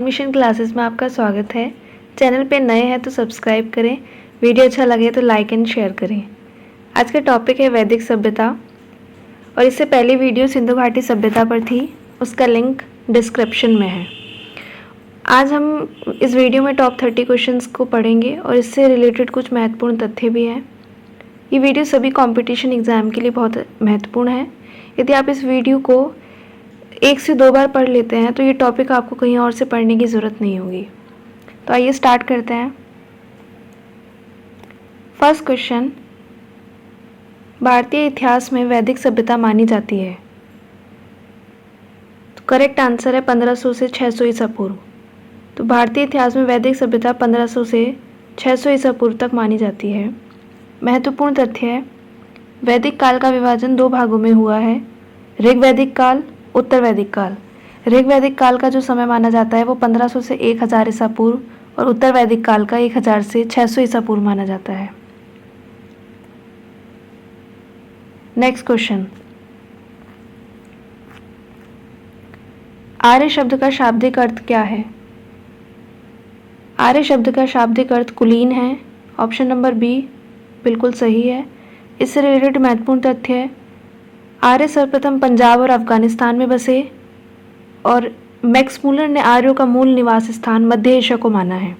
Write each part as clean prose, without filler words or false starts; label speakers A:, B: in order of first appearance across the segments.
A: Mission classes में आपका स्वागत है। चैनल पे नए हैं तो सब्सक्राइब करें, वीडियो अच्छा लगे तो लाइक एंड शेयर करें। आज का टॉपिक है वैदिक सभ्यता और इससे पहली वीडियो सिंधु घाटी सभ्यता पर थी, उसका लिंक डिस्क्रिप्शन में है। आज हम इस वीडियो में टॉप 30 क्वेश्चंस को पढ़ेंगे और इससे रिलेटेड कुछ महत्वपूर्ण तथ्य भी हैं। ये वीडियो सभी कॉम्पिटिशन एग्ज़ाम के लिए बहुत महत्वपूर्ण है। यदि आप इस वीडियो को 1 से 2 बार पढ़ लेते हैं तो ये टॉपिक आपको कहीं और से पढ़ने की ज़रूरत नहीं होगी। तो आइए स्टार्ट करते हैं। फर्स्ट क्वेश्चन, भारतीय इतिहास में वैदिक सभ्यता मानी जाती है। तो करेक्ट आंसर है 1500 से 600 ईसा पूर्व। तो भारतीय इतिहास में वैदिक सभ्यता 1500 से 600 ईसा पूर्व तक मानी जाती है। महत्वपूर्ण तथ्य है, वैदिक काल का विभाजन 2 भागों में हुआ है, ऋग्वैदिक काल, उत्तर वैदिक काल। ऋग्वैदिक काल का जो समय माना जाता है वो 1500 से 1000 ईसा पूर्व और उत्तर वैदिक काल का 1000 से 600 ईसा पूर्व माना जाता है। नेक्स्ट क्वेश्चन, आर्य शब्द का शाब्दिक अर्थ क्या है? आर्य शब्द का शाब्दिक अर्थ कुलीन है। ऑप्शन नंबर बी बिल्कुल सही है। इससे रिलेटेड महत्वपूर्ण तथ्य है, आर्य सर्वप्रथम पंजाब और अफगानिस्तान में बसे और मैक्स मूलर ने आर्यों का मूल निवास स्थान मध्य एशिया को माना है।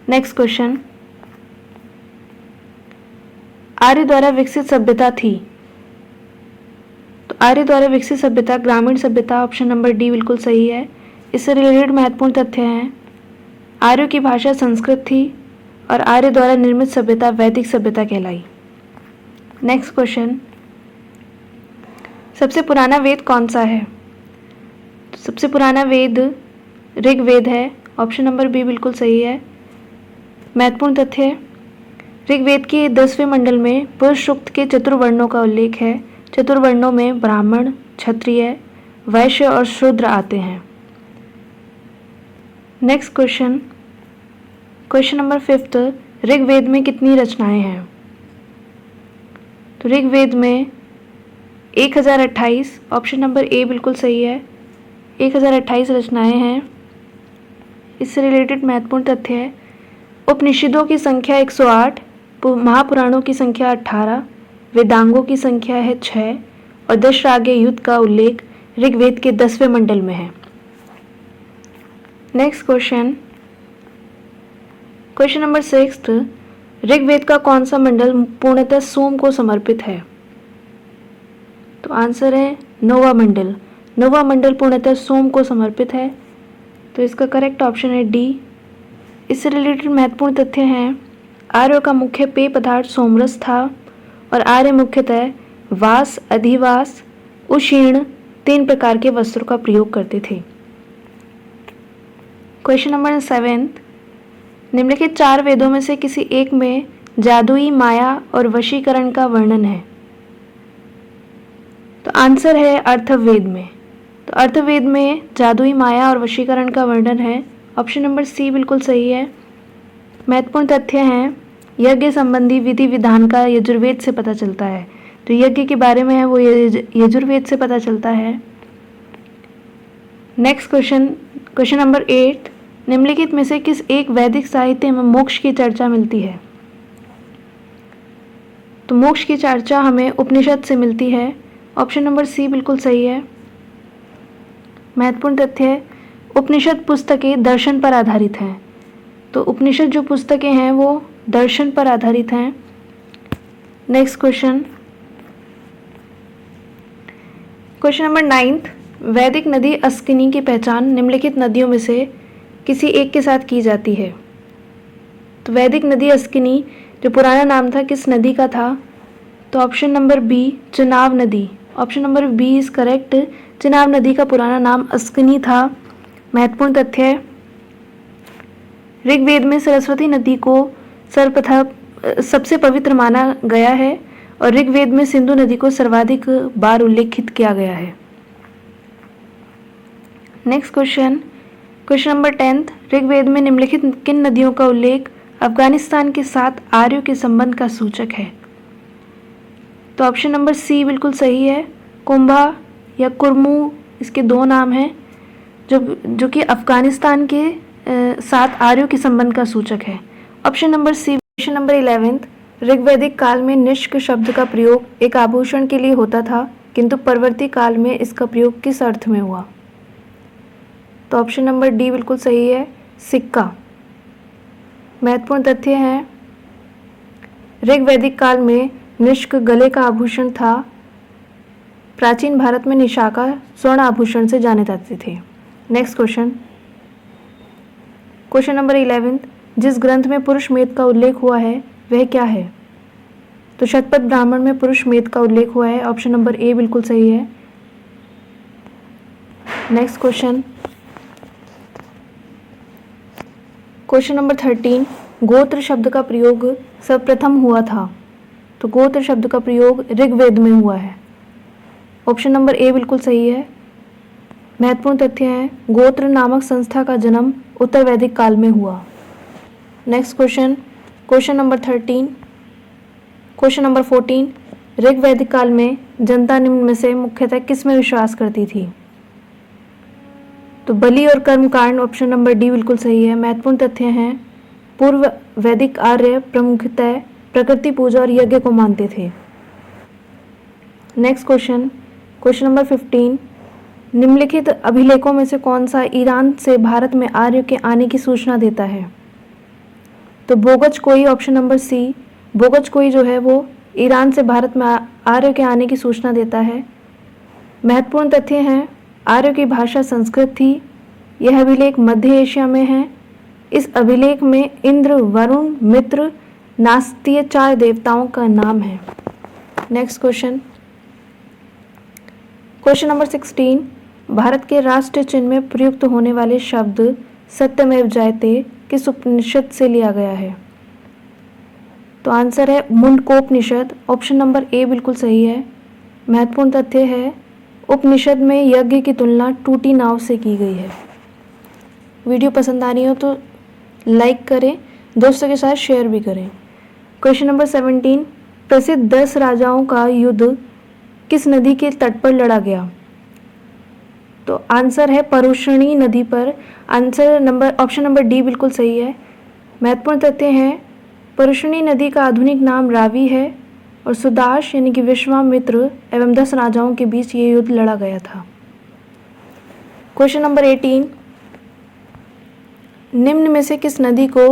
A: नेक्स्ट क्वेश्चन, आर्य द्वारा विकसित सभ्यता थी। तो आर्य द्वारा विकसित सभ्यता ग्रामीण सभ्यता। ऑप्शन नंबर डी बिल्कुल सही है। इससे रिलेटेड महत्वपूर्ण तथ्य हैं, आर्यों की भाषा संस्कृत थी और आर्य द्वारा निर्मित सभ्यता वैदिक सभ्यता कहलाई। नेक्स्ट क्वेश्चन, सबसे पुराना वेद कौन सा है? तो सबसे पुराना वेद ऋग्वेद है। ऑप्शन नंबर बी बिल्कुल सही है। महत्वपूर्ण तथ्य, ऋग्वेद के 10वें मंडल में पुरुष सूक्त के चतुर्वर्णों का उल्लेख है। चतुर्वर्णों में ब्राह्मण, क्षत्रिय, वैश्य और शूद्र आते हैं। Next question, question number 5, Rigveda में कितनी रचनाएं हैं? तो ऋग्वेद में 1028। ऑप्शन नंबर ए बिल्कुल सही है। 1028 रचनाएं हैं। इससे रिलेटेड महत्वपूर्ण तथ्य है, उपनिषदों की संख्या 108, महापुराणों की संख्या 18, वेदांगों की संख्या है 6 और दशराग्य युद्ध का उल्लेख ऋग्वेद के 10वें मंडल में है। Next question, question number 6, Rigveda का कौन सा मंडल पूर्णतः सोम को समर्पित है? तो आंसर है नौवां मंडल। नौवां मंडल पूर्णतः सोम को समर्पित है। तो इसका करेक्ट ऑप्शन है डी। इससे रिलेटेड महत्वपूर्ण तथ्य हैं, आर्यों का मुख्य पेय पदार्थ सोमरस था और आर्य मुख्यतः वास, अधिवास, उशीर्ण 3 प्रकार के वस्त्रों का प्रयोग करते थे। क्वेश्चन नंबर 7, निम्नलिखित 4 वेदों में से किसी एक में जादुई, माया और वशीकरण का वर्णन है? तो आंसर है अर्थवेद में। तो अर्थवेद में जादुई, माया और वशीकरण का वर्णन है। ऑप्शन नंबर सी बिल्कुल सही है। महत्वपूर्ण तथ्य हैं, यज्ञ संबंधी विधि विधान का यजुर्वेद से पता चलता है। तो यज्ञ के बारे में है वो यजुर्वेद से पता चलता है। नेक्स्ट क्वेश्चन, क्वेश्चन नंबर 8, निम्नलिखित में से किस एक वैदिक साहित्य में मोक्ष की चर्चा मिलती है? तो मोक्ष की चर्चा हमें उपनिषद से मिलती है। ऑप्शन नंबर सी बिल्कुल सही है। महत्वपूर्ण तथ्य, उपनिषद पुस्तकें दर्शन पर आधारित हैं। तो उपनिषद जो पुस्तकें हैं वो दर्शन पर आधारित हैं। नेक्स्ट क्वेश्चन, क्वेश्चन नंबर 9, वैदिक नदी अस्किनी की पहचान निम्नलिखित नदियों में से किसी एक के साथ की जाती है? तो वैदिक नदी अस्किनी जो पुराना नाम था किस नदी का था? तो ऑप्शन नंबर बी चेनाब नदी। Option number B is correct. Chenab नदी का पुराना नाम अस्किनी था। महत्वपूर्ण तथ्य है, ऋग्वेद में सरस्वती नदी को सर्वप्रथम सबसे पवित्र माना गया है और ऋग्वेद में सिंधु नदी को सर्वाधिक बार उल्लेखित किया गया है। Next question, question number 10, Rigveda में निम्नलिखित किन नदियों का उल्लेख अफगानिस्तान के साथ आर्यों के संबंध का सूचक है? तो ऑप्शन नंबर सी बिल्कुल सही है। कुंभा या कुर्मू इसके 2 नाम हैं। जो कि अफगानिस्तान के साथ आर्यों के संबंध का सूचक है। Option number C. Question number 11, ऋग्वैदिक काल में निष्क शब्द का प्रयोग एक आभूषण के लिए होता था, किंतु परवर्ती काल में इसका प्रयोग किस अर्थ में हुआ? तो ऑप्शन नंबर डी बिल्कुल सही है, सिक्का। महत्वपूर्ण तथ्य हैं, ऋग्वैदिक काल में निष्क गले का आभूषण था। प्राचीन भारत में निशाका स्वर्ण आभूषण से जाने जाते थे। नेक्स्ट क्वेश्चन, क्वेश्चन नंबर 11, जिस ग्रंथ में पुरुष मेद का उल्लेख हुआ है वह क्या है? तो शतपथ ब्राह्मण में पुरुष मेद का उल्लेख हुआ है। ऑप्शन नंबर ए बिल्कुल सही है। नेक्स्ट क्वेश्चन, क्वेश्चन नंबर 13, गोत्र शब्द का प्रयोग सर्वप्रथम हुआ था। तो गोत्र शब्द का प्रयोग ऋग्वेद में हुआ है। ऑप्शन नंबर ए बिल्कुल सही है। महत्वपूर्ण तथ्य है, गोत्र नामक संस्था का जन्म उत्तर वैदिक काल में हुआ। Next question, question number 13, question number 14, ऋग्वैदिक काल में जनता निम्न में से मुख्यतः किस में विश्वास करती थी? तो बलि और कर्म कांड। ऑप्शन नंबर डी बिल्कुल सही है। महत्वपूर्ण तथ्य हैं, पूर्व वैदिक आर्य प्रमुखतः प्रकृति पूजा और यज्ञ को मानते थे। नेक्स्ट क्वेश्चन, क्वेश्चन नंबर 15, निम्नलिखित अभिलेखों में से कौन सा ईरान से भारत में आर्य के आने की सूचना देता है? तो बोगज कोई। ऑप्शन नंबर सी, बोगज कोई जो है वो ईरान से भारत में आर्य के आने की सूचना देता है। महत्वपूर्ण तथ्य हैं, आर्य की भाषा संस्कृत थी। यह अभिलेख मध्य एशिया में है। इस अभिलेख में इंद्र, वरुण, मित्र, नास्तीय 4 देवताओं का नाम है। Next question, question number 16, Bharat के राष्ट्रीय चिन्ह में प्रयुक्त होने वाले शब्द सत्यमेव जयते किस उपनिषद से लिया गया है? तो आंसर है मुंडकोपनिषद। ऑप्शन नंबर ए बिल्कुल सही है। महत्वपूर्ण तथ्य है, उपनिषद में यज्ञ की तुलना टूटी नाव से की गई है। वीडियो पसंद आ रही हो तो लाइक करें, दोस्तों के साथ शेयर भी करें। क्वेश्चन नंबर 17, प्रसिद्ध 10 राजाओं का युद्ध किस नदी के तट पर लड़ा गया? तो आंसर है परुष्णी नदी पर। ऑप्शन नंबर डी बिल्कुल सही है। महत्वपूर्ण तथ्य हैं, परुष्णी नदी का आधुनिक नाम रावी है और सुदाश यानी कि विश्वामित्र एवं 10 राजाओं के बीच ये युद्ध लड़ा गया था। क्वेश्चन नंबर 18, निम्न में से किस नदी को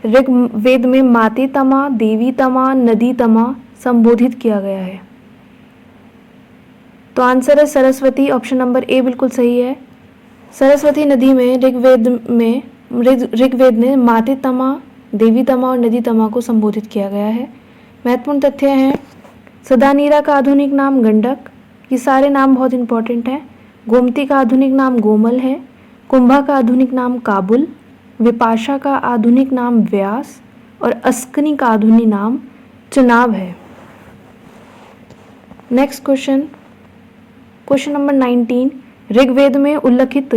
A: ऋग्वेद में माते तमा, देवी तमा, नदी तमा संबोधित किया गया है? तो आंसर है सरस्वती। ऑप्शन नंबर ए बिल्कुल सही है। सरस्वती नदी में ऋग्वेद ने माते तमा, देवी तमा और नदी तमा को संबोधित किया गया है। महत्वपूर्ण तथ्य हैं, सदानीरा का आधुनिक नाम गंडक। ये सारे नाम बहुत इंपॉर्टेंट हैं। गोमती का आधुनिक नाम गोमल है। कुंभा का आधुनिक नाम काबुल। विपाशा का आधुनिक नाम व्यास और अस्कनी का आधुनिक नाम चुनाव है। Next question, question number 19, Rigveda में उल्लिखित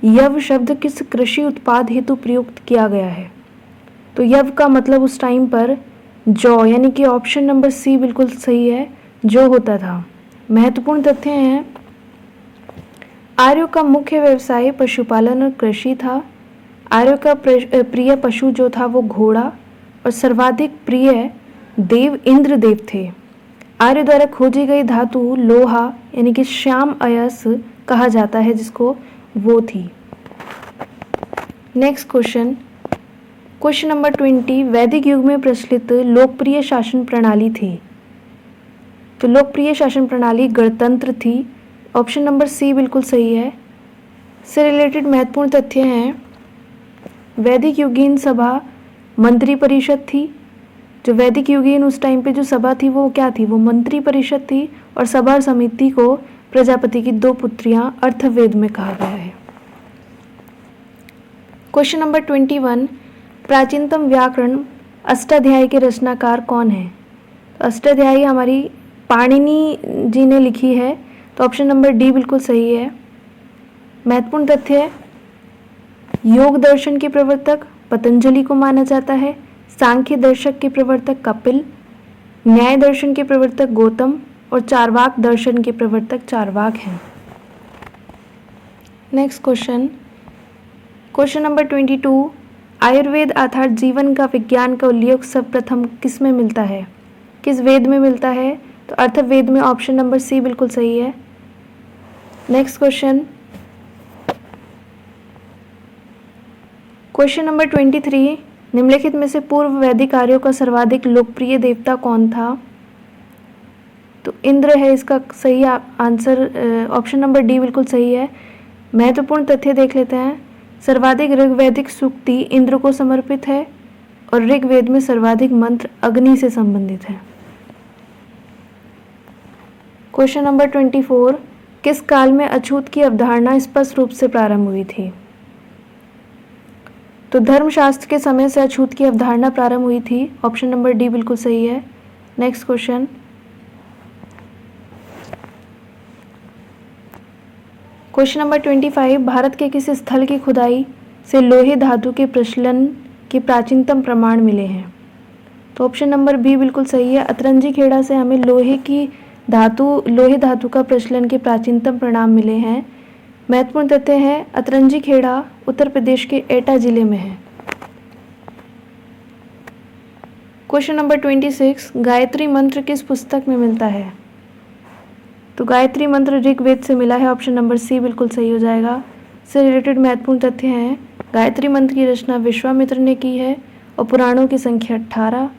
A: यव शब्द किस कृषि उत्पाद हेतु प्रयुक्त किया गया है? तो यव का मतलब उस टाइम पर जौ, यानी कि ऑप्शन नंबर सी बिल्कुल सही है, जो होता था। महत्वपूर्ण तथ्य हैं, आर्यों का मुख्य व्यवसाय पशुपालन और कृषि था। आर्यों का प्रिय पशु जो था वो घोड़ा और सर्वाधिक प्रिय देव इंद्र देव थे। आर्य द्वारा खोजी गई धातु लोहा यानी कि श्याम अयस कहा जाता है, जिसको वो थी। नेक्स्ट क्वेश्चन, क्वेश्चन नंबर 20, वैदिक युग में प्रचलित लोकप्रिय शासन प्रणाली थी। तो लोकप्रिय शासन प्रणाली गणतंत्र थी। ऑप्शन नंबर सी बिल्कुल सही है। से रिलेटेड महत्वपूर्ण तथ्य हैं, वैदिक युगीन सभा मंत्री परिषद थी। जो वैदिक युगीन उस टाइम पे जो सभा थी वो क्या थी? वो मंत्री परिषद थी। और सभा समिति को प्रजापति की 2 पुत्रियां अर्थवेद में कहा गया है। क्वेश्चन नंबर 21, प्राचीनतम व्याकरण अष्टाध्यायी के रचनाकार कौन है? तो अष्टाध्यायी हमारी पाणिनि जी ने लिखी है। तो ऑप्शन नंबर डी बिल्कुल सही है। महत्वपूर्ण तथ्य, योग दर्शन के प्रवर्तक पतंजलि को माना जाता है। सांख्य दर्शक के प्रवर्तक कपिल, न्याय दर्शन के प्रवर्तक गौतम और चारवाक दर्शन के प्रवर्तक चारवाक हैं। नेक्स्ट क्वेश्चन नंबर 22, आयुर्वेद अर्थात जीवन का विज्ञान का उल्लेख सर्वप्रथम किस में मिलता है, किस वेद में मिलता है? तो अथर्ववेद में, ऑप्शन नंबर सी बिल्कुल सही है। नेक्स्ट क्वेश्चन नंबर 23, निम्नलिखित में से पूर्व वैदिक आर्यों का सर्वाधिक लोकप्रिय देवता कौन था? तो इंद्र है इसका सही आंसर, ऑप्शन नंबर डी बिल्कुल सही है। महत्वपूर्ण तथ्य देख लेते हैं। सर्वाधिक ऋग्वैदिक सूक्ति इंद्र को समर्पित है और ऋग्वेद में सर्वाधिक मंत्र अग्नि से संबंधित है। क्वेश्चन नंबर 24, किस काल में अछूत की अवधारणा स्पष्ट रूप से प्रारंभ हुई थी? तो धर्मशास्त्र के समय से अछूत की अवधारणा प्रारंभ हुई थी। ऑप्शन नंबर डी बिल्कुल सही है। नेक्स्ट क्वेश्चन नंबर 25, भारत के किस स्थल की खुदाई से लोहे धातु के प्रचलन के प्राचीनतम प्रमाण मिले हैं? तो ऑप्शन नंबर बी बिल्कुल सही है। अतरंजी खेड़ा से हमें लोहे धातु का प्रचलन के प्राचीनतम प्रमाण मिले हैं। महत्वपूर्ण तथ्य है, अतरंजी खेड़ा उत्तर प्रदेश के एटा जिले में है। क्वेश्चन नंबर 26, गायत्री मंत्र किस पुस्तक में मिलता है? तो गायत्री मंत्र ऋग्वेद से मिला है। ऑप्शन नंबर सी बिल्कुल सही हो जाएगा। से रिलेटेड महत्वपूर्ण तथ्य हैं, गायत्री मंत्र की रचना विश्वामित्र ने की है और पुराणों की संख्या 18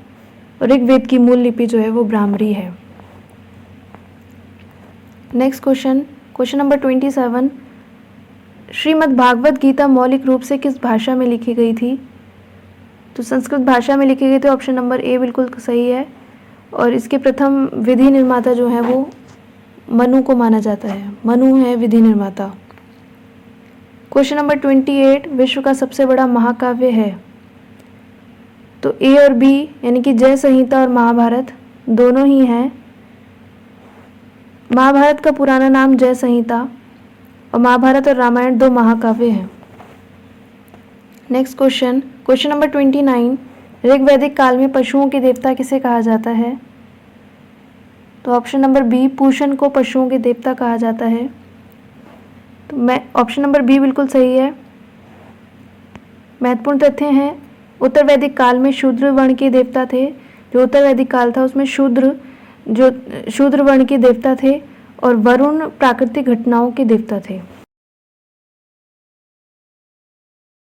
A: और ऋग्वेद की मूल लिपि जो है वो ब्राह्मरी है। Next question number 27, Shrimad Bhagavat Gita मौलिक रूप से किस भाषा में लिखी गई थी? तो संस्कृत भाषा में लिखी गई थी। ऑप्शन नंबर ए बिल्कुल सही है। और इसके प्रथम विधि निर्माता जो है वो मनु को माना जाता है। मनु है विधि निर्माता। क्वेश्चन नंबर 28, विश्व का सबसे बड़ा महाकाव्य है? तो ए और बी यानी कि जय संहिता और महाभारत दोनों ही हैं। महाभारत का पुराना नाम जय संहिता और महाभारत और रामायण दो महाकाव्य हैं। नेक्स्ट क्वेश्चन नंबर 29, ऋग्वैदिक काल में पशुओं के देवता किसे कहा जाता है? तो ऑप्शन नंबर बी, पूषण को पशुओं के देवता कहा जाता है। तो ऑप्शन नंबर बी बिल्कुल सही है। महत्वपूर्ण तथ्य हैं, उत्तर वैदिक काल में शूद्र वर्ण के देवता थे। जो उत्तर वैदिक काल था उसमें शूद्र वर्ण के देवता थे और वरुण प्राकृतिक घटनाओं के देवता थे।